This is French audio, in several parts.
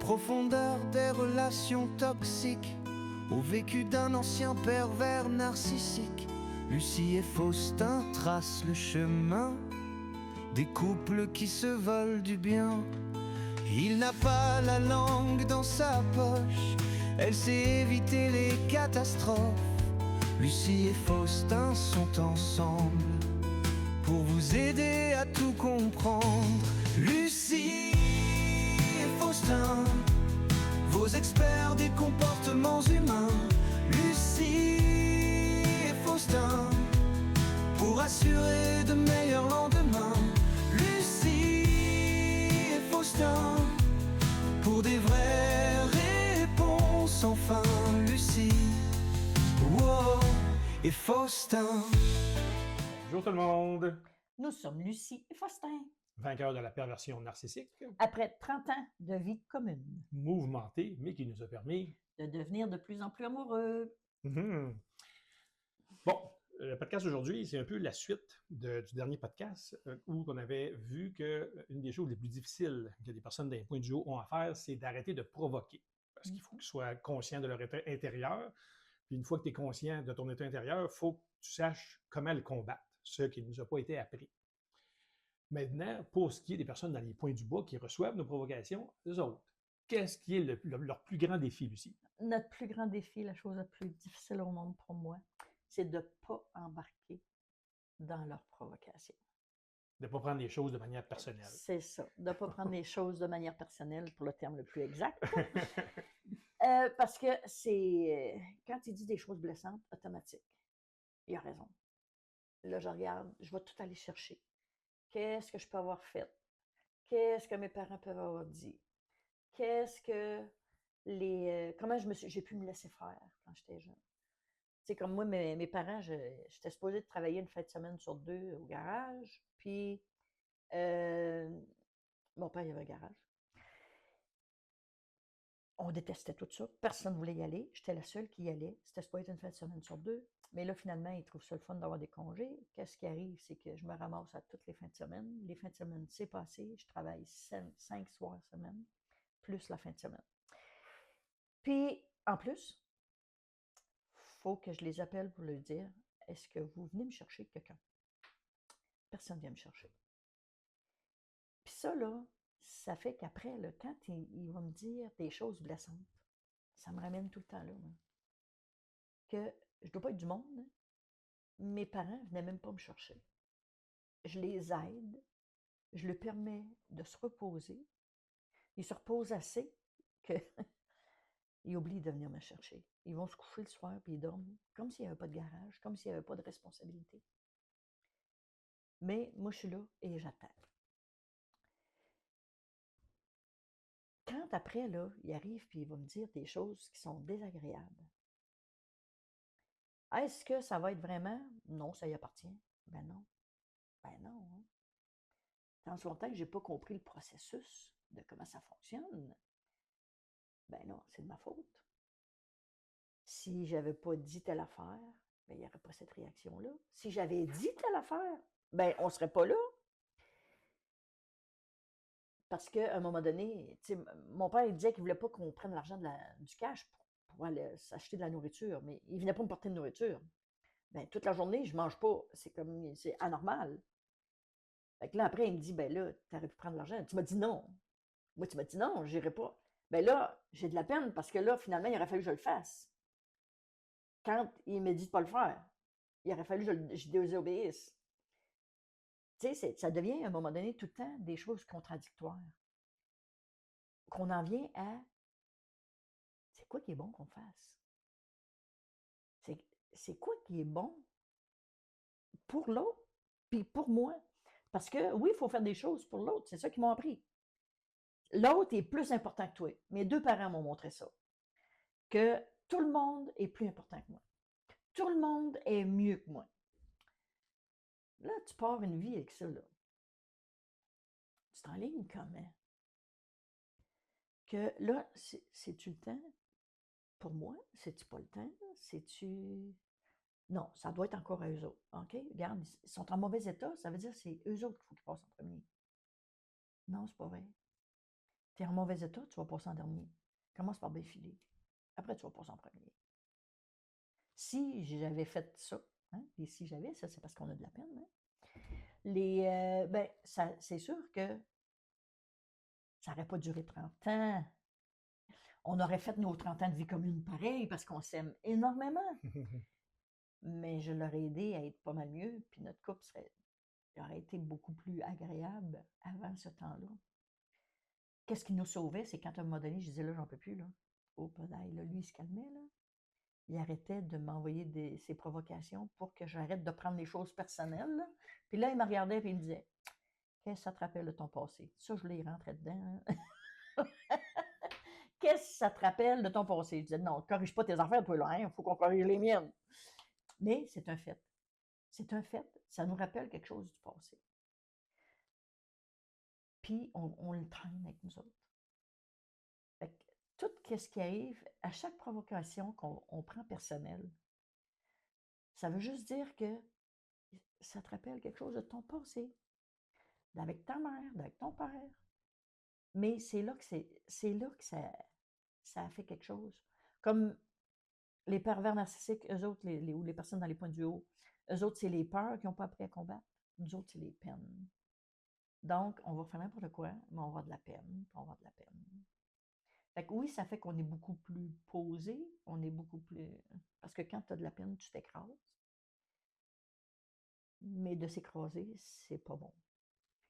profondeurs des relations toxiques, au vécu d'un ancien pervers narcissique, Lucie et Faustin tracent le chemin des couples qui se volent du bien. Il n'a pas la langue dans sa poche, elle sait éviter les catastrophes. Lucie et Faustin sont ensemble pour vous aider à tout comprendre. Lucie et Faustin, vos experts des comportements humains. Lucie et Faustin, pour assurer de meilleurs lendemains. Lucie et Faustin, pour des vraies réponses enfin. Lucie, wow, et Faustin. Bonjour tout le monde! Nous sommes Lucie et Faustin. Vainqueurs de la perversion narcissique, Après 30 ans de vie commune, mouvementé, mais qui nous a permis... de devenir de plus en plus amoureux. Mhm. Bon, le podcast d'aujourd'hui, c'est un peu la suite du dernier podcast où on avait vu qu'une des choses les plus difficiles que les personnes d'un point de vue ont à faire, c'est d'arrêter de provoquer. Parce qu'il faut qu'ils soient conscients de leur état intérieur. Puis une fois que tu es conscient de ton état intérieur, il faut que tu saches comment le combattre, ce qui ne nous a pas été appris. Maintenant, pour ce qui est des personnes dans les points du bas qui reçoivent nos provocations, eux autres, qu'est-ce qui est leur plus grand défi, Lucie? Notre plus grand défi, la chose la plus difficile au monde pour moi, c'est de ne pas embarquer dans leur provocation. De ne pas prendre les choses de manière personnelle. C'est ça, de ne pas prendre les choses de manière personnelle, pour le terme le plus exact. Parce que c'est, quand il dit des choses blessantes, automatique. Il a raison. Là, je regarde, je vais tout aller chercher. Qu'est-ce que je peux avoir fait? Qu'est-ce que mes parents peuvent avoir dit? Qu'est-ce que comment j'ai pu me laisser faire quand j'étais jeune? Tu sais, comme moi, mes parents, j'étais supposée de travailler une fin de semaine sur 2 au garage, puis mon père, il avait un garage. On détestait tout ça. Personne ne voulait y aller. J'étais la seule qui y allait. C'était supposé être une fin de semaine sur 2. Mais là, finalement, ils trouvent ça le fun d'avoir des congés. Qu'est-ce qui arrive? C'est que je me ramasse à toutes les fins de semaine. Les fins de semaine, c'est passé. Je travaille 5 soirs semaine, plus la fin de semaine. Puis, en plus, il faut que je les appelle pour leur dire, est-ce que vous venez me chercher quelqu'un? Personne ne vient me chercher. Puis ça, là, ça fait qu'après, là, quand il va me dire des choses blessantes, ça me ramène tout le temps là, moi, que je ne dois pas être du monde. Hein. Mes parents ne venaient même pas me chercher. Je les aide, je leur permets de se reposer. Ils se reposent assez qu'ils oublient de venir me chercher. Ils vont se coucher le soir puis ils dorment comme s'il n'y avait pas de garage, comme s'il n'y avait pas de responsabilité. Mais moi, je suis là et j'attends. Quand après, là, il arrive puis il va me dire des choses qui sont désagréables, est-ce que ça va être vraiment? Non, ça y appartient. Ben non. Ben non. Hein. Tant soit longtemps que je n'ai pas compris le processus de comment ça fonctionne, ben non, c'est de ma faute. Si je n'avais pas dit telle affaire, ben, il n'y aurait pas cette réaction-là. Si j'avais dit telle affaire, ben on ne serait pas là. Parce qu'à un moment donné, mon père il disait qu'il ne voulait pas qu'on prenne l'argent du cash pour aller s'acheter de la nourriture, mais il ne venait pas me porter de nourriture. Ben, toute la journée, je ne mange pas. C'est anormal. Fait que là, après, il me dit, ben là, tu aurais pu prendre l'argent. Tu m'as dit non. Moi, tu m'as dit non, je n'irai pas. Ben là, j'ai de la peine parce que là, finalement, il aurait fallu que je le fasse. Quand il me dit de ne pas le faire, il aurait fallu que je désobéisse. Tu sais, ça devient à un moment donné tout le temps des choses contradictoires. Qu'on en vient à, c'est quoi qui est bon qu'on fasse? C'est quoi qui est bon pour l'autre, puis pour moi? Parce que oui, il faut faire des choses pour l'autre, c'est ça qu'ils m'ont appris. L'autre est plus important que toi. Mes 2 parents m'ont montré ça. Que tout le monde est plus important que moi. Tout le monde est mieux que moi. Là, tu pars une vie avec ça, là. Tu t'enlignes comment? Que là, c'est-tu le temps? Pour moi, c'est-tu pas le temps? C'est-tu... Non, ça doit être encore à eux autres. OK? Regarde, ils sont en mauvais état, ça veut dire que c'est eux autres qu'il faut qu'ils passent en premier. Non, c'est pas vrai. Tu es en mauvais état, tu vas passer en dernier. Commence par bien filer. Après, tu vas passer en premier. Si j'avais fait ça, hein, et si j'avais, ça c'est parce qu'on a de la peine, hein, ben, c'est sûr que ça n'aurait pas duré 30 ans. On aurait fait nos 30 ans de vie commune pareil parce qu'on s'aime énormément. Mais je l'aurais aidé à être pas mal mieux, puis notre couple aurait été beaucoup plus agréable avant ce temps-là. Qu'est-ce qui nous sauvait, c'est quand à un moment donné, je disais là, j'en peux plus, là. Oh, podaille, là, lui, il se calmait, là. Il arrêtait de m'envoyer ses provocations pour que j'arrête de prendre les choses personnelles, là. Puis là, il me regardait et il me disait qu'est-ce que ça te rappelle de ton passé? Ça, je l'ai rentré dedans. Hein. Qu'est-ce que ça te rappelle de ton passé? Je disais non, corrige pas tes affaires, toi, là, il faut qu'on corrige les miennes. Mais c'est un fait. C'est un fait. Ça nous rappelle quelque chose du passé. Puis, on le traîne avec nous autres. Fait que tout ce qui arrive, à chaque provocation qu'on prend personnelle, ça veut juste dire que ça te rappelle quelque chose de ton passé, avec ta mère, avec ton père. Mais c'est là que ça a fait quelque chose. Comme les pervers narcissiques, eux autres, ou les personnes dans les points du haut, eux autres, c'est les peurs qui n'ont pas appris à combattre. Nous autres, c'est les peines. Donc, on va faire n'importe quoi, mais on va avoir de la peine, puis on va avoir de la peine. Fait que oui, ça fait qu'on est beaucoup plus posé, on est beaucoup plus... Parce que quand tu as de la peine, tu t'écrases. Mais de s'écraser, c'est pas bon.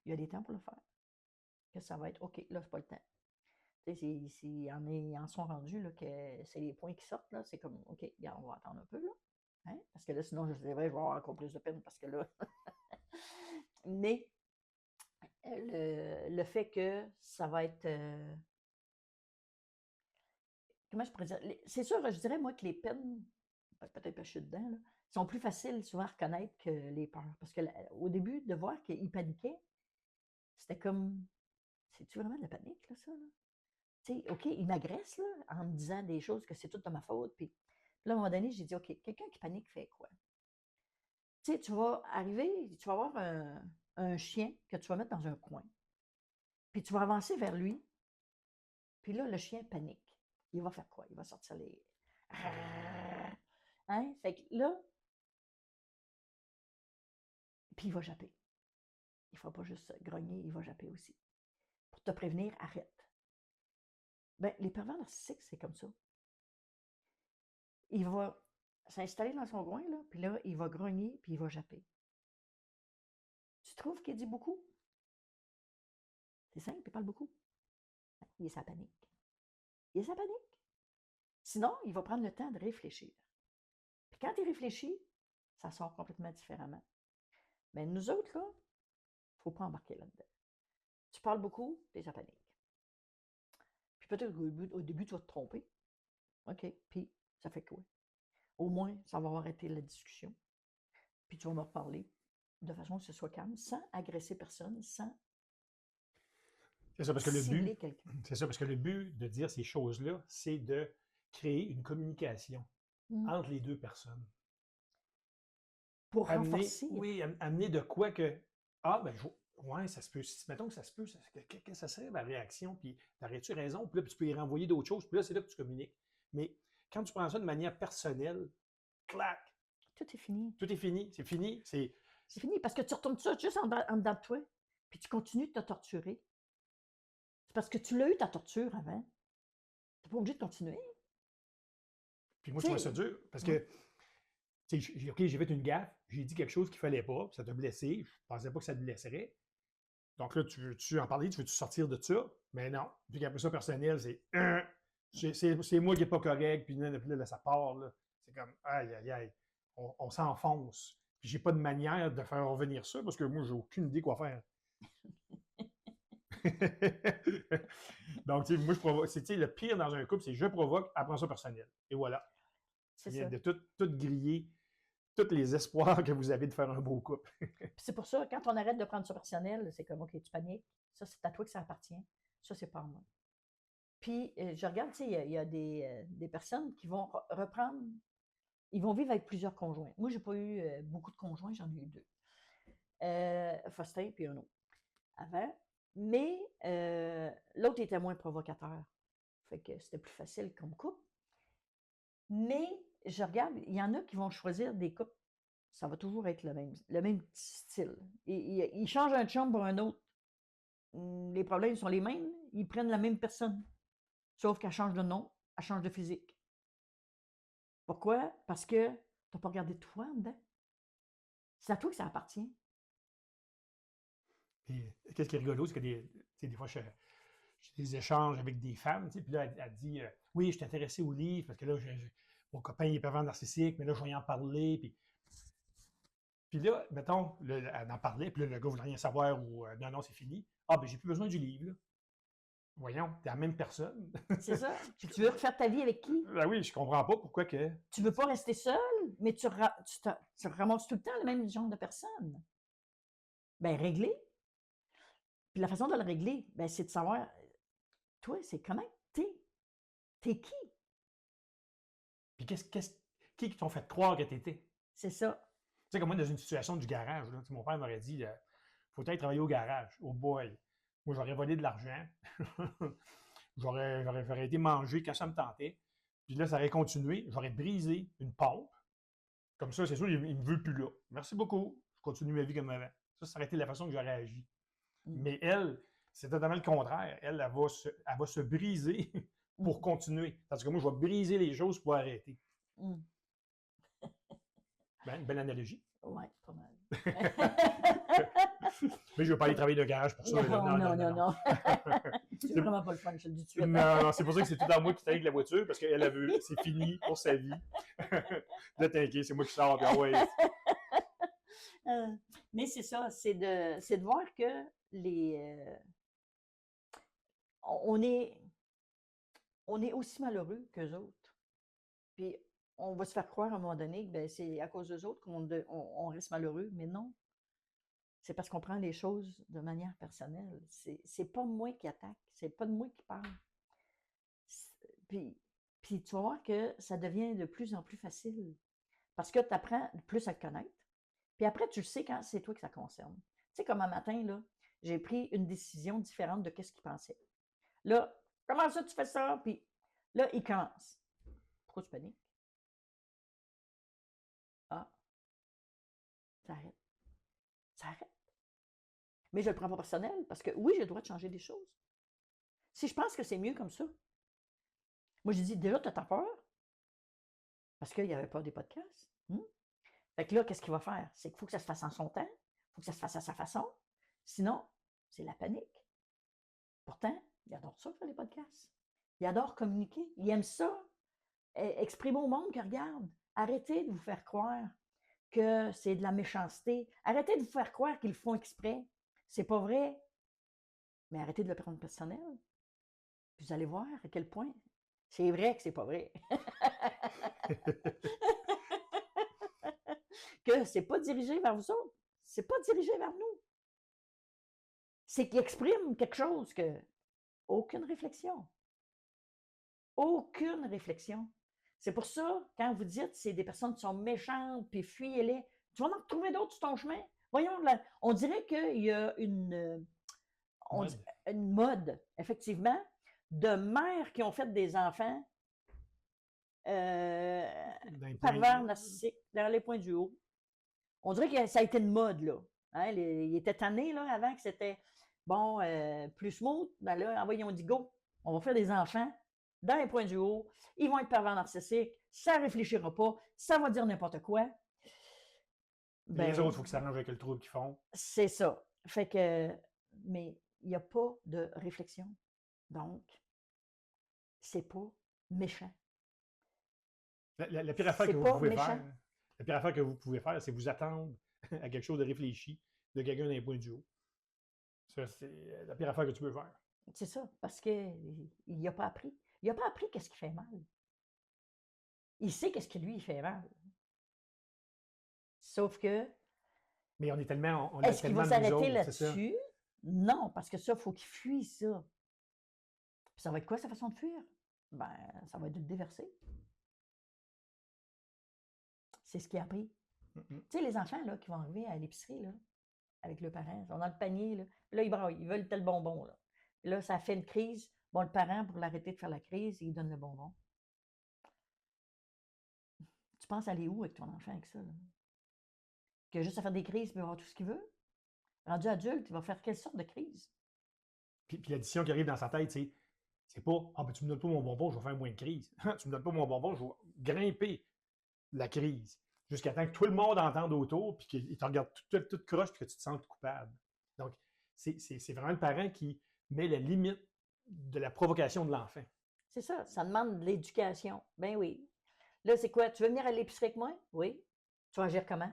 Il y a des temps pour le faire. Que ça va être, OK, là, c'est pas le temps. S'ils en sont rendus, là, que c'est les points qui sortent, là, c'est comme, OK, regarde, on va attendre un peu, là. Hein? Parce que là, sinon, c'est vrai, je vais avoir encore plus de peine, parce que là... Mais le fait que ça va être... comment je pourrais dire? C'est sûr, je dirais, moi, que les peines, peut-être que je suis dedans, là, sont plus faciles souvent à reconnaître que les peurs. Parce qu'au début, de voir qu'il paniquait, c'était comme, c'est-tu vraiment de la panique, là, ça? Là? Tu sais, OK, il m'agresse, là, en me disant des choses que c'est tout de ma faute. Puis là, à un moment donné, j'ai dit, OK, quelqu'un qui panique fait quoi? Tu sais, tu vas arriver, tu vas avoir un chien que tu vas mettre dans un coin. Puis tu vas avancer vers lui. Puis là, le chien panique. Il va faire quoi? Il va sortir les... Hein? Fait que là, puis il va japper. Il ne faut pas juste grogner, il va japper aussi. Pour te prévenir, arrête. Ben, les pervers narcissiques, c'est comme ça. Il va s'installer dans son coin, là, puis là, il va grogner, puis il va japper. Tu trouves qu'il dit beaucoup? C'est simple, il parle beaucoup. Il est sa panique. Il est sa panique. Sinon, il va prendre le temps de réfléchir. Puis quand il réfléchit, ça sort complètement différemment. Mais nous autres, là, il ne faut pas embarquer là-dedans. Tu parles beaucoup, tu es sa panique. Puis peut-être qu'au début, tu vas te tromper. OK, puis ça fait quoi? Au moins, ça va arrêter la discussion. Puis tu vas me reparler de façon que ce soit calme, sans agresser personne, sans C'est ça, parce que cibler quelqu'un. c'est ça, parce que le but de dire ces choses-là, c'est de créer une communication entre les deux personnes. Pour renforcer. Oui, amener de quoi que, ouais, ça se peut, mettons que ça se peut, qu'est-ce que ça serait ma réaction, puis t'aurais-tu raison, puis là, tu peux y renvoyer d'autres choses, puis là, c'est là que tu communiques. Mais quand tu prends ça de manière personnelle, clac! Tout est fini. Tout est fini, c'est fini. C'est fini, parce que tu retournes ça juste en dedans de toi, puis tu continues de te torturer. C'est parce que tu l'as eu ta torture avant. Tu n'es pas obligé de continuer. Puis moi, je trouve ça dur, parce que, OK, j'ai fait une gaffe, j'ai dit quelque chose qu'il ne fallait pas, ça t'a blessé, je ne pensais pas que ça te blesserait. Donc là, tu veux-tu en parler, tu veux-tu sortir de ça? Mais non. Puis après ça, personnel, c'est moi qui n'ai pas correct, puis là, ça part, là. C'est comme, aïe, aïe, aïe, on s'enfonce. Puis j'ai pas de manière de faire revenir ça, parce que moi, j'ai aucune idée quoi faire. Donc, moi, je provoque. Le pire dans un couple, c'est je provoque, après ça, personnel. Et voilà. C'est ça. De tout griller, tous les espoirs que vous avez de faire un beau couple. C'est pour ça, quand on arrête de prendre ça personnel, c'est comme, OK, tu paniques. Ça, c'est à toi que ça appartient. Ça, c'est pas à moi. Puis, je regarde, tu sais, il y a des personnes qui vont reprendre. Ils vont vivre avec plusieurs conjoints. Moi, je n'ai pas eu beaucoup de conjoints, j'en ai eu 2. Faustin puis un autre. Avant, Mais l'autre était moins provocateur. Fait que c'était plus facile comme couple. Mais je regarde, il y en a qui vont choisir des couples, ça va toujours être le même style. Ils changent un chum pour un autre. Les problèmes sont les mêmes, ils prennent la même personne. Sauf qu'elle change de nom, elle change de physique. Pourquoi? Parce que tu n'as pas regardé toi en dedans. C'est à toi que ça appartient. Puis, qu'est-ce qui est rigolo, c'est que des fois, j'ai des échanges avec des femmes, puis là, elle dit oui, je suis intéressée au livre parce que là, mon copain il est pervers narcissique, mais là, je vais y en parler. Puis là, mettons, elle en parlait, puis là, le gars ne voulait rien savoir ou non, non, c'est fini. Ah, ben, j'ai plus besoin du livre, là. Voyons, t'es la même personne. C'est ça. Puis tu veux refaire ta vie avec qui? Ben oui, je comprends pas pourquoi que. Tu veux pas rester seul, mais tu ramasses tout le temps le même genre de personne. Ben, régler. Puis la façon de le régler, ben, c'est de savoir, toi, c'est comment t'es. T'es qui? Puis qui t'ont fait croire que t'étais? C'est ça. Tu sais, comme moi, dans une situation du garage, là, mon père m'aurait dit faut aller travailler au garage. Oh boy! Moi, j'aurais volé de l'argent. j'aurais été manger quand ça me tentait. Puis là, ça aurait continué. J'aurais brisé une pompe. Comme ça, c'est sûr, il ne me veut plus là. Merci beaucoup. Je continue ma vie comme avant. Ça aurait été la façon que j'aurais agi. Mais elle, c'est totalement le contraire. Elle va se briser pour continuer. Parce que moi, je vais briser les choses pour arrêter. Ben, une belle analogie. Oui, pas mal. Mais je ne veux pas aller travailler de garage pour ça. Non. C'est vraiment pas le fun, je te le dis tout de suite. Non, c'est pour ça que c'est tout dans moi qui t'aide la voiture, parce qu'elle a vu, c'est fini pour sa vie. Là, t'inquiète, c'est moi qui sors. Bien, ouais. Mais c'est ça, c'est de voir que on est aussi malheureux qu'eux autres. Puis on va se faire croire à un moment donné que ben, c'est à cause d'eux autres qu'on reste malheureux, mais non. C'est parce qu'on prend les choses de manière personnelle. C'est pas moi qui attaque, c'est pas de moi qui parle. Puis tu vas voir que ça devient de plus en plus facile. Parce que tu apprends plus à te connaître. Puis après, tu le sais quand c'est toi que ça concerne. Tu sais, comme un matin, là, j'ai pris une décision différente de ce qu'il pensait. Là, comment ça, tu fais ça? Puis là, il commence. Pourquoi tu paniques? Ah, ça arrête. Ça arrête. Mais je ne le prends pas personnel parce que oui, j'ai le droit de changer des choses. Si je pense que c'est mieux comme ça, moi, je dis déjà, tu as peur parce qu'il n'y avait pas des podcasts. Fait que là, qu'est-ce qu'il va faire? C'est qu'il faut que ça se fasse en son temps, il faut que ça se fasse à sa façon. Sinon, c'est la panique. Pourtant, il adore ça, faire les podcasts. Il adore communiquer. Il aime ça. Exprimer au monde que regarde. Arrêtez de vous faire croire que c'est de la méchanceté. Arrêtez de vous faire croire qu'ils le font exprès. C'est pas vrai. Mais arrêtez de le prendre personnel. Puis vous allez voir à quel point c'est vrai que c'est pas vrai. Que c'est pas dirigé vers vous autres. C'est pas dirigé vers nous. C'est qu'il exprime quelque chose que aucune réflexion. Aucune réflexion. C'est pour ça, quand vous dites c'est des personnes qui sont méchantes, puis fuyez-les, tu vas en trouver d'autres sur ton chemin. Voyons, là, on dirait qu'il y a une mode, effectivement, de mères qui ont fait des enfants pervers narcissiques, dans les points du haut. On dirait que ça a été une mode, là. Hein, il était tanné, là, avant que c'était, bon, plus smooth. Ben là, on dit go, on va faire des enfants dans les points du haut. Ils vont être pervers narcissiques. Ça ne réfléchira pas. Ça va dire n'importe quoi. Ben, les autres, il faut qu'ils s'arrangent avec le trouble qu'ils font. C'est ça. Fait que, mais il n'y a pas de réflexion. Donc, c'est pas méchant. La pire affaire que vous pouvez faire, la pire affaire que vous pouvez faire, c'est vous attendre à quelque chose de réfléchi de quelqu'un dans les points du haut. Ça, c'est la pire affaire que tu peux faire. C'est ça, parce qu'il n'a pas appris. Il n'a pas appris qu'est-ce qui fait mal. Il sait qu'est-ce qui lui fait mal. Sauf que. Mais on est tellement. Est-ce qu'il va s'arrêter là-dessus? Non, parce que ça, il faut qu'il fuit ça. Puis ça va être quoi sa façon de fuir? Ben, ça va être de le déverser. C'est ce qu'il a appris. Tu sais, les enfants là, qui vont arriver à l'épicerie, là, avec le parent. Ils sont dans le panier, là. Puis là, ils braillent, ils veulent tel bonbon, là. Puis là, ça fait une crise. Bon, le parent, pour l'arrêter de faire la crise, il donne le bonbon. Tu penses aller où avec ton enfant avec ça, là? Qu'il a juste à faire des crises, puis il va avoir tout ce qu'il veut? Rendu adulte, il va faire quelle sorte de crise? Puis l'addition qui arrive dans sa tête, c'est pas « Ah, ben tu me donnes pas mon bonbon, je vais faire moins de crise. » Tu me donnes pas mon bonbon, je vais grimper la crise. Jusqu'à temps que tout le monde entende autour, puis qu'il te regarde toute croche, puis que tu te sens coupable. Donc, c'est vraiment le parent qui met la limite de la provocation de l'enfant. C'est ça demande de l'éducation. Ben oui. Là, c'est quoi? Tu veux venir à l'épicerie avec moi? Oui. Tu vas agir comment?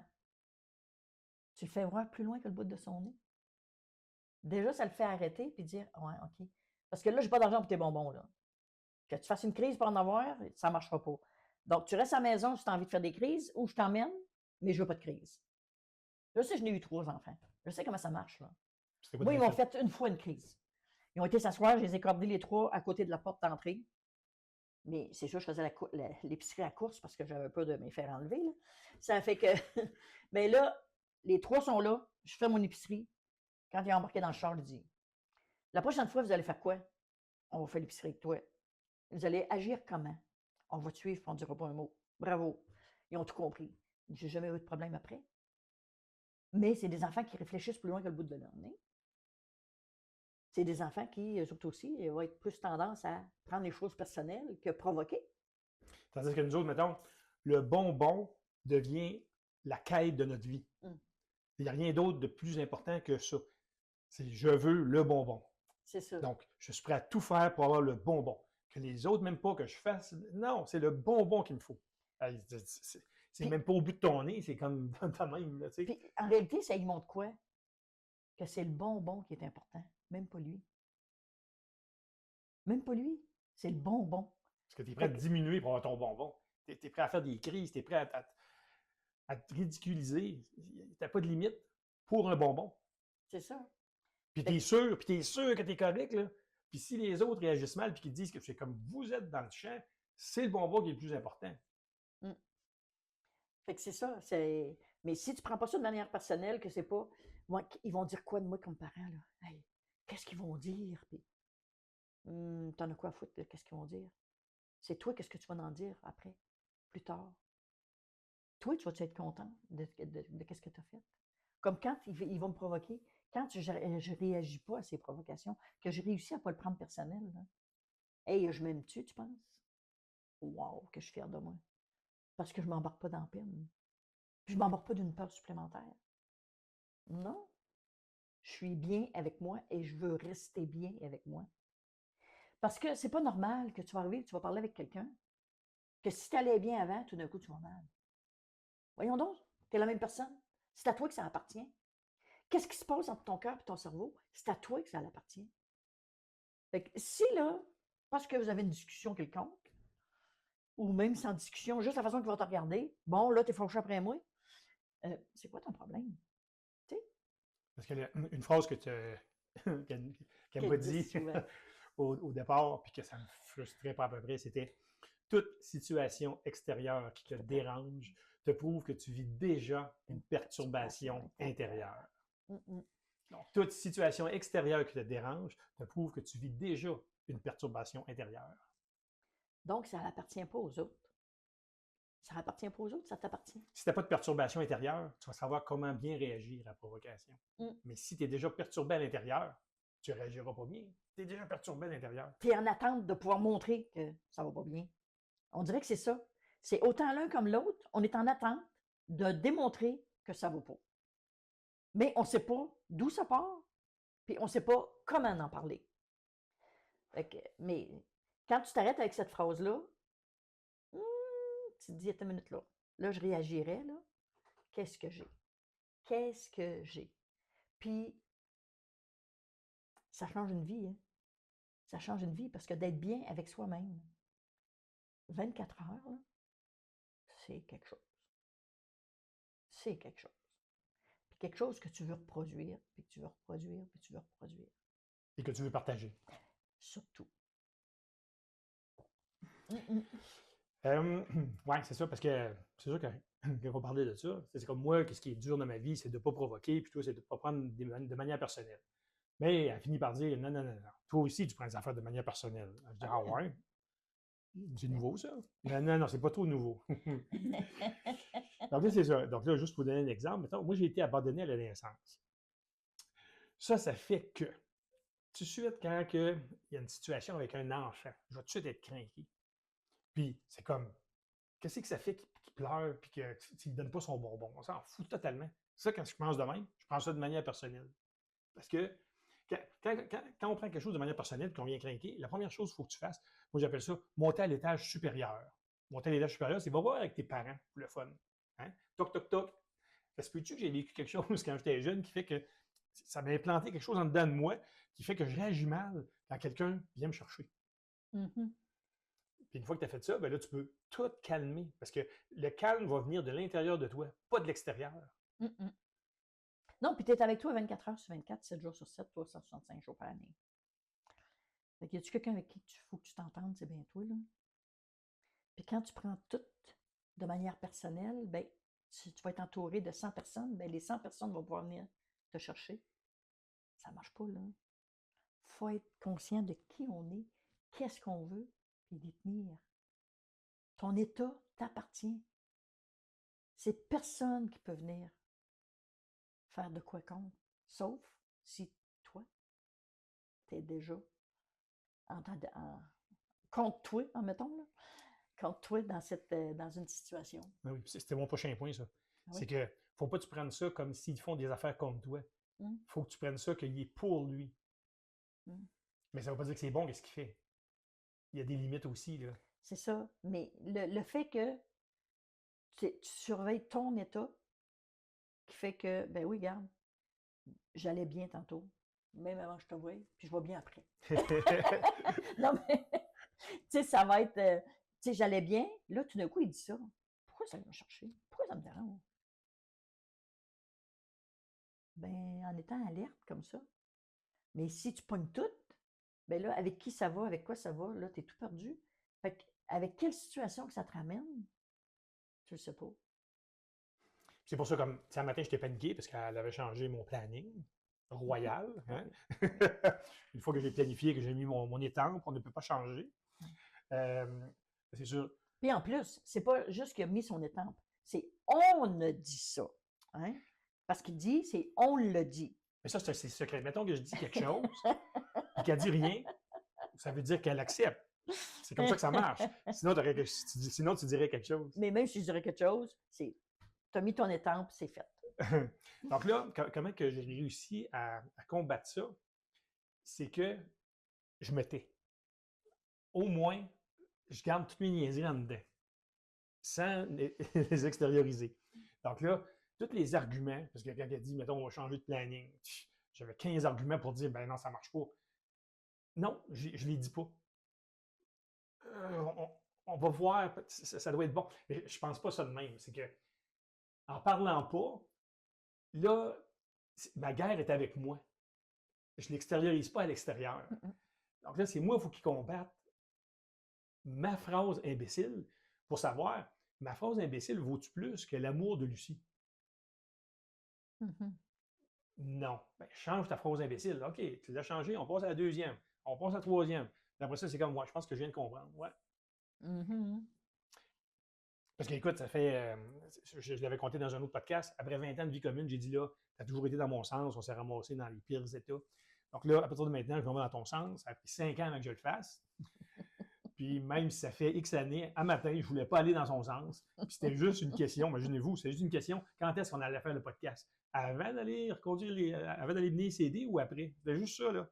Tu le fais voir plus loin que le bout de son nez. Déjà, ça le fait arrêter puis dire ouais, OK. Parce que là, j'ai pas d'argent pour tes bonbons, là. Que tu fasses une crise pour en avoir, ça ne marchera pas. Donc, tu restes à la maison si tu as envie de faire des crises ou je t'emmène, mais je veux pas de crise. Je sais, je n'ai eu 3 enfants. Je sais comment ça marche, là. Moi, ils m'ont fait une fois une crise. Ils ont été s'asseoir, je les ai cordés les 3 à côté de la porte d'entrée. Mais c'est sûr, je faisais l'épicerie à course parce que j'avais peur de me faire enlever, là. Ça fait que, mais là, les 3 sont là, je fais mon épicerie. Quand il est embarqué dans le char, il dit la prochaine fois, vous allez faire quoi? On va faire l'épicerie avec toi. Vous allez agir comment? On va te suivre et on ne dira pas un mot. Bravo. Ils ont tout compris. J'ai jamais eu de problème après. Mais c'est des enfants qui réfléchissent plus loin que le bout de leur nez. C'est des enfants qui, surtout aussi, vont être plus tendance à prendre les choses personnelles que provoquer. Tandis que nous autres, mettons, le bonbon devient la quête de notre vie. Il n'y a rien d'autre de plus important que ça. C'est je veux le bonbon. C'est ça. Donc, je suis prêt à tout faire pour avoir le bonbon. Que les autres, même pas que je fasse. Non, c'est le bonbon qu'il me faut. C'est même pas au bout de ton nez, c'est comme ta même. Là, puis, en réalité, ça lui montre quoi? Que c'est le bonbon qui est important, même pas lui. Même pas lui, c'est le bonbon. Parce que tu es prêt à diminuer pour avoir ton bonbon. Tu es prêt à faire des crises, tu es prêt à te ridiculiser. Tu n'as pas de limite pour un bonbon. C'est ça. Puis tu es sûr que tu es correct, là. Puis si les autres réagissent mal puis qu'ils disent que c'est comme vous êtes dans le champ, c'est le bonbon qui est le plus important. Fait que c'est ça. Mais si tu ne prends pas ça de manière personnelle, que c'est pas. Moi, ils vont dire quoi de moi comme parent, là? Hey, qu'est-ce qu'ils vont dire? Puis, t'en as quoi à foutre de qu'est-ce qu'ils vont dire? C'est toi, qu'est-ce que tu vas en dire après, plus tard? Toi, tu vas-tu être content de qu'est-ce que tu as fait? Comme quand ils vont me provoquer, quand je ne réagis pas à ces provocations, que je réussis à ne pas le prendre personnel, là. Hey, je m'aime-tu, tu penses? Wow, que je suis fière de moi. Parce que je ne m'embarque pas dans la peine. Puis je ne m'embarque pas d'une peur supplémentaire. Non. Je suis bien avec moi et je veux rester bien avec moi. Parce que c'est pas normal que tu vas arriver et tu vas parler avec quelqu'un, que si tu allais bien avant, tout d'un coup, tu vas mal. Voyons donc, tu es la même personne. C'est à toi que ça appartient. Qu'est-ce qui se passe entre ton cœur et ton cerveau? C'est à toi que ça appartient. Fait que si là, parce que vous avez une discussion quelconque, ou même sans discussion, juste la façon qu'ils vont te regarder, bon, là, tu es fâché après moi, c'est quoi ton problème? Tu sais? Parce que une phrase qu'elle m'a dit au départ, puis que ça me frustrait pas à peu près, c'était « Toute situation extérieure qui te dérange te prouve que tu vis déjà une perturbation intérieure. » Donc, toute situation extérieure qui te dérange te prouve que tu vis déjà une perturbation intérieure. Donc, ça n'appartient pas aux autres. Ça n'appartient pas aux autres, ça t'appartient. Si tu n'as pas de perturbation intérieure, tu vas savoir comment bien réagir à la provocation. Mais si tu es déjà perturbé à l'intérieur, tu ne réagiras pas bien. Tu es déjà perturbé à l'intérieur. Tu es en attente de pouvoir montrer que ça ne va pas bien. On dirait que c'est ça. C'est autant l'un comme l'autre, on est en attente de démontrer que ça ne va pas. Mais on ne sait pas d'où ça part, puis on ne sait pas comment en parler. Mais quand tu t'arrêtes avec cette phrase-là, tu te dis, attends une minute là. Là, je réagirais, là. Qu'est-ce que j'ai? Qu'est-ce que j'ai? Puis, ça change une vie, hein? Ça change une vie parce que d'être bien avec soi-même, 24 heures, là, c'est quelque chose. C'est quelque chose. Puis quelque chose que tu veux reproduire, puis que tu veux reproduire, puis tu veux reproduire. Et que tu veux partager. Surtout. Oui, c'est ça, parce que c'est sûr que quand on parlait de ça, c'est comme moi, ce qui est dur dans ma vie, c'est de ne pas provoquer, puis toi, c'est de ne pas prendre de manière personnelle. Mais elle finit par dire, non, non, non, non. Toi aussi, tu prends des affaires de manière personnelle. Je dis, ah ouais? C'est nouveau, ça? Non, non, non, c'est pas trop nouveau. Donc là, c'est ça. Donc là, juste pour donner un exemple, mettons, moi, j'ai été abandonné à la naissance. Ça fait que, tout de suite, quand il y a une situation avec un enfant, je vais tout de suite être craqué. Puis, c'est comme, qu'est-ce que ça fait qu'il pleure puis qu'il ne donne pas son bonbon? On s'en fout totalement. Ça, quand je pense de même, je prends ça de manière personnelle. Parce que quand on prend quelque chose de manière personnelle et qu'on vient craquer, la première chose qu'il faut que tu fasses, moi j'appelle ça monter à l'étage supérieur. Monter à l'étage supérieur, c'est va voir avec tes parents pour le fun. Hein? Toc, toc, toc. Ça se peut-tu que j'ai vécu quelque chose quand j'étais jeune qui fait que ça m'a implanté quelque chose en dedans de moi qui fait que je réagis mal quand quelqu'un vient me chercher. Mhm. Puis une fois que tu as fait ça, ben là, tu peux tout calmer. Parce que le calme va venir de l'intérieur de toi, pas de l'extérieur. Mhm. Non, puis tu es avec toi 24 heures sur 24, 7 jours sur 7, 365 jours par année. Fait que y a-tu quelqu'un avec qui il faut que tu t'entendes, c'est bien toi, là? Puis quand tu prends tout de manière personnelle, ben, si tu vas être entouré de 100 personnes, ben, les 100 personnes vont pouvoir venir te chercher. Ça ne marche pas, là. Il faut être conscient de qui on est, qu'est-ce qu'on veut, puis d'y tenir. Ton état t'appartient. C'est personne qui peut venir faire de quoi contre, sauf si toi, tu es déjà contre toi, mettons, là, contre toi dans une situation. Oui, c'était mon prochain point, ça. Ah C'est oui? que faut pas que tu prennes ça comme s'ils font des affaires contre toi. Mm. Faut que tu prennes ça qu'il est pour lui. Mm. Mais ça ne veut pas dire que c'est bon, qu'est-ce qu'il fait. Il y a des limites aussi, là. C'est ça. Mais le fait que tu surveilles ton état, qui fait que, ben oui, regarde, j'allais bien tantôt, même avant que je te voie, puis je vais bien après. Non, mais, tu sais, ça va être, tu sais, j'allais bien, là, tout d'un coup, il dit ça. Pourquoi ça vient me chercher? Pourquoi ça me dérange? Ben, en étant alerte comme ça. Mais si tu pognes tout, ben là, avec qui ça va, avec quoi ça va, là, t'es tout perdu. Fait que, avec quelle situation que ça te ramène, tu le sais pas. C'est pour ça, comme, tu sais, un matin, j'étais paniqué parce qu'elle avait changé mon planning royal. Hein? Une fois que j'ai planifié, que j'ai mis mon étampe, on ne peut pas changer. C'est sûr. Puis en plus, c'est pas juste qu'il a mis son étampe, c'est on a dit ça. Hein? Parce qu'il dit, c'est on le dit. Mais ça, c'est secret. Mettons que je dis quelque chose et qu'elle dit rien, ça veut dire qu'elle accepte. C'est comme ça que ça marche. Sinon, tu dirais quelque chose. Mais même si je dirais quelque chose, c'est tu as mis ton étampe, c'est fait. Donc là, comment que j'ai réussi à combattre ça, c'est que je me tais. Au moins, je garde toutes mes niaiseries en dedans, sans les extérioriser. Donc là, tous les arguments, parce que quand elle dit, mettons, on va changer de planning, j'avais 15 arguments pour dire, ben non, ça ne marche pas. Non, je ne les dis pas. On va voir, ça doit être bon. Mais je ne pense pas ça de même. C'est que, en parlant pas, là, ma guerre est avec moi. Je ne l'extériorise pas à l'extérieur. Donc là, c'est moi, il faut qu'il combatte ma phrase imbécile pour savoir, ma phrase imbécile vaut-tu plus que l'amour de Lucie? Non. Ben, change ta phrase imbécile. OK, tu l'as changé, on passe à la deuxième, on passe à la troisième. Après ça, c'est comme moi, je pense que je viens de comprendre. Ouais. Parce que, écoute, ça fait, je l'avais compté dans un autre podcast, après 20 ans de vie commune, j'ai dit là, tu as toujours été dans mon sens, on s'est ramassé dans les pires états. Donc là, à partir de maintenant, je vais dans ton sens. Ça a pris 5 ans avant que je le fasse. Puis même si ça fait X années, à matin, je ne voulais pas aller dans son sens. Puis c'était juste une question, imaginez-vous, c'est juste une question, quand est-ce qu'on allait faire le podcast? Avant d'aller reconduire avant d'aller venir CD ou après? C'était juste ça, là.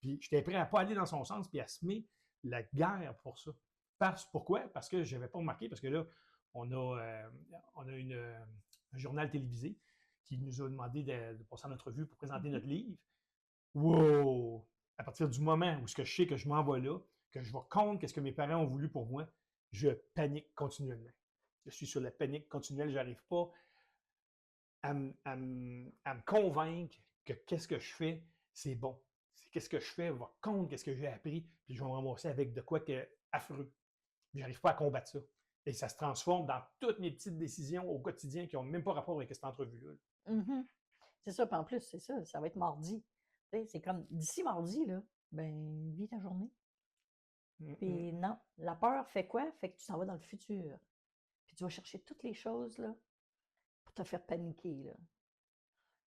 Puis j'étais prêt à ne pas aller dans son sens puis à semer la guerre pour ça. Pourquoi? Parce que je n'avais pas remarqué, parce que là, on a un journal télévisé qui nous a demandé de passer en entrevue pour présenter notre livre. Wow! À partir du moment où je sais que je m'en vais là, que je vais contre ce que mes parents ont voulu pour moi, je panique continuellement. Je suis sur la panique continuelle, je n'arrive pas à me convaincre que qu'est-ce que je fais, c'est bon. Qu'est-ce que je fais va contre ce que j'ai appris, puis je vais me ramasser avec de quoi que affreux. Je n'arrive pas à combattre ça. Et ça se transforme dans toutes mes petites décisions au quotidien qui n'ont même pas rapport avec cette entrevue-là. Mhm. C'est ça, puis en plus, c'est ça, ça va être mardi. Tu sais, c'est comme d'ici mardi, là, ben, vis ta journée. Puis non, la peur fait quoi? Fait que tu t'en vas dans le futur. Puis tu vas chercher toutes les choses, là, pour te faire paniquer, là.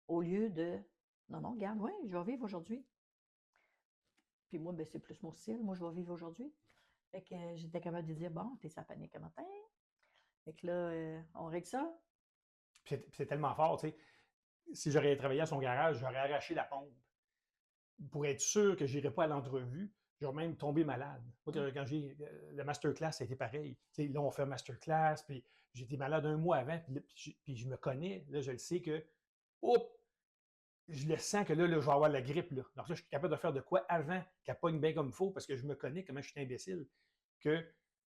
Au lieu de, non, non, regarde, ouais, je vais vivre aujourd'hui. Puis moi, ben, c'est plus mon style. Moi, je vais vivre aujourd'hui. Fait que j'étais capable de dire, bon, t'es sa panique un matin. Fait que là, on règle ça. Puis c'est tellement fort, tu sais. Si j'aurais travaillé à son garage, j'aurais arraché la pompe. Pour être sûr que je n'irais pas à l'entrevue, j'aurais même tombé malade. Moi, quand j'ai le masterclass, ça a été pareil. Tu sais, là, on fait un masterclass, puis j'étais malade un mois avant, puis je me connais. Là, je le sais que, oups, je le sens que là, je vais avoir la grippe. Là. Donc là, je suis capable de faire de quoi avant qu'elle pogne bien comme il faut, parce que je me connais comment je suis imbécile. Que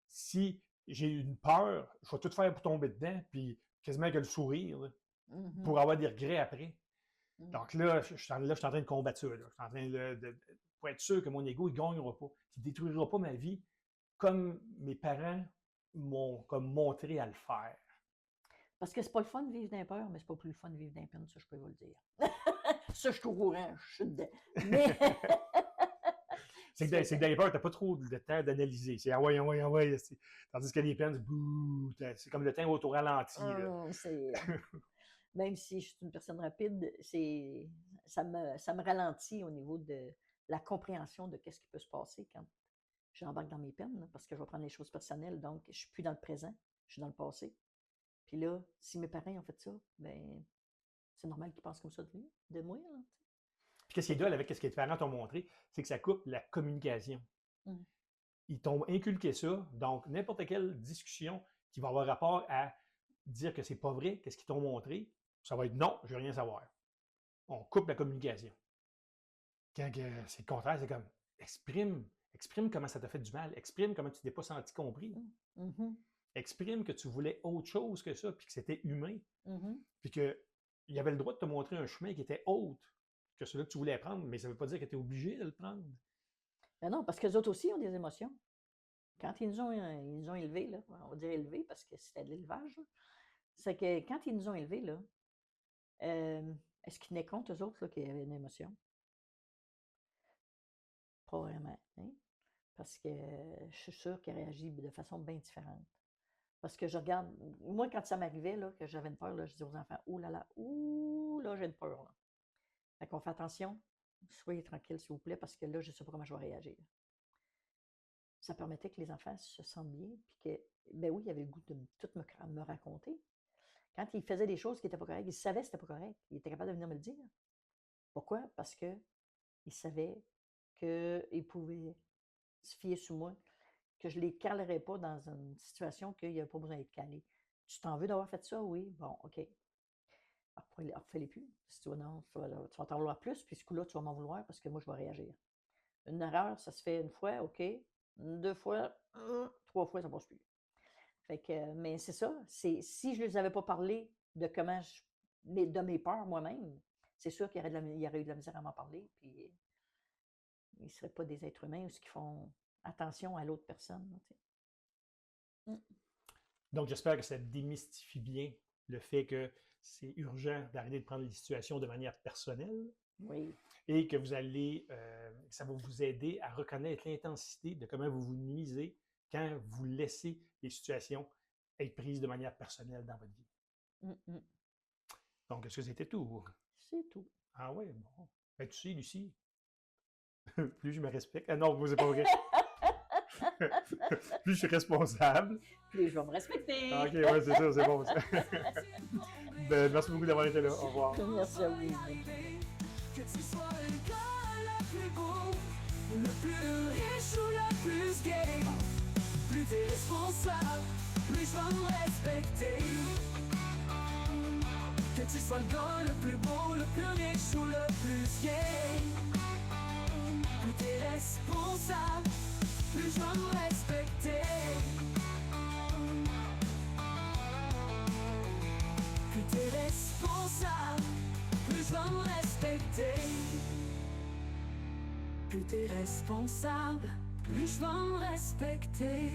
si j'ai une peur, je vais tout faire pour tomber dedans, puis quasiment que le sourire, là, pour avoir des regrets après. Donc là, je suis en train de combattre ça. Là. Je suis en train pour être sûr que mon ego, il ne gagnera pas. Il ne détruira pas ma vie comme mes parents m'ont comme montré à le faire. Parce que c'est pas le fun de vivre d'un peur, mais c'est pas plus le fun de vivre d'un peine, ça, je peux vous le dire. Ça, je suis au courant, je suis dedans. Mais... c'est que dans les peurs, tu n'as pas trop de temps d'analyser. C'est ah ouais. Tandis que les peines, c'est comme le temps au ralenti. Même si je suis une personne rapide, ça me ralentit au niveau de la compréhension de ce qui peut se passer quand j'embarque dans mes peines, là, parce que je vais prendre les choses personnelles, donc je ne suis plus dans le présent, je suis dans le passé. Puis là, si mes parents ont fait ça, ben c'est normal qu'ils pensent comme ça de moi. Là. Puis qu'est-ce qui est drôle avec ce que tes parents t'ont montré, c'est que ça coupe la communication. Ils t'ont inculqué ça, donc n'importe quelle discussion qui va avoir rapport à dire que c'est pas vrai, qu'est-ce qu'ils t'ont montré, ça va être non, je veux rien savoir. On coupe la communication. Quand c'est le contraire, c'est comme exprime comment ça t'a fait du mal, exprime comment tu t'es pas senti compris. Exprime que tu voulais autre chose que ça, puis que c'était humain. Puis qu'il y avait le droit de te montrer un chemin qui était autre que celui que tu voulais prendre, mais ça ne veut pas dire que tu es obligé de le prendre. Ben non, parce que les autres aussi ont des émotions. Quand ils nous ont élevés, là, on va dire élevés parce que c'était de l'élevage, c'est que quand ils nous ont élevés, là, est-ce qu'ils tenaient compte, eux autres, qu'il y avait une émotion? Pas vraiment. Hein? Parce que je suis sûre qu'ils réagissent de façon bien différente. Parce que je regarde, moi, quand ça m'arrivait, là, que j'avais une peur, là, je dis aux enfants, ouh là, j'ai une peur. Là. Fait qu'on fait attention, soyez tranquilles, s'il vous plaît, parce que là, je ne sais pas comment je vais réagir. Ça permettait que les enfants se sentent bien, puis que, ben oui, il y avait le goût de tout me raconter. Quand ils faisaient des choses qui n'étaient pas correctes, ils savaient que ce n'était pas correct. Ils étaient capables de venir me le dire. Pourquoi? Parce qu'ils savaient qu'ils pouvaient se fier sur moi, que je ne les calerais pas dans une situation qu'il n'y avait pas besoin d'être calé. Tu t'en veux d'avoir fait ça? Oui. Bon, OK. Alors, refais-les plus. Si tu vas t'en vouloir plus, puis ce coup-là, tu vas m'en vouloir parce que moi, je vais réagir. Une erreur, ça se fait une fois, OK. 2 fois, 3 fois, ça ne passe plus. Fait que, mais c'est ça. Si je ne les avais pas parlé de comment de mes peurs moi-même, c'est sûr qu'il y aurait eu de la misère à m'en parler, puis ils ne seraient pas des êtres humains qui font attention à l'autre personne. Donc, j'espère que ça démystifie bien le fait que c'est urgent d'arrêter de prendre les situations de manière personnelle. Oui. Et que ça va vous aider à reconnaître l'intensité de comment vous vous nuisez quand vous laissez les situations être prises de manière personnelle dans votre vie. Donc, est-ce que c'était tout? C'est tout. Ah oui, bon. Ben, tu sais, Lucie, plus je me respecte. Ah non, moi, c'est pas vrai. Plus je suis responsable. Plus je vais me respecter. Ah, OK, ouais, c'est ça, c'est bon. Ça. Ben, merci beaucoup d'avoir été là. Au revoir. Merci à vous. Que tu sois le gars le plus beau, le plus riche ou le plus gay, plus t'es responsable, plus je vais me respecter. Que tu sois le gars le plus beau, le plus riche ou le plus gay, plus t'es responsable, plus je vais me respecter. Plus t'es responsable, plus je vais me respecter. Plus t'es responsable, plus je vais me respecter.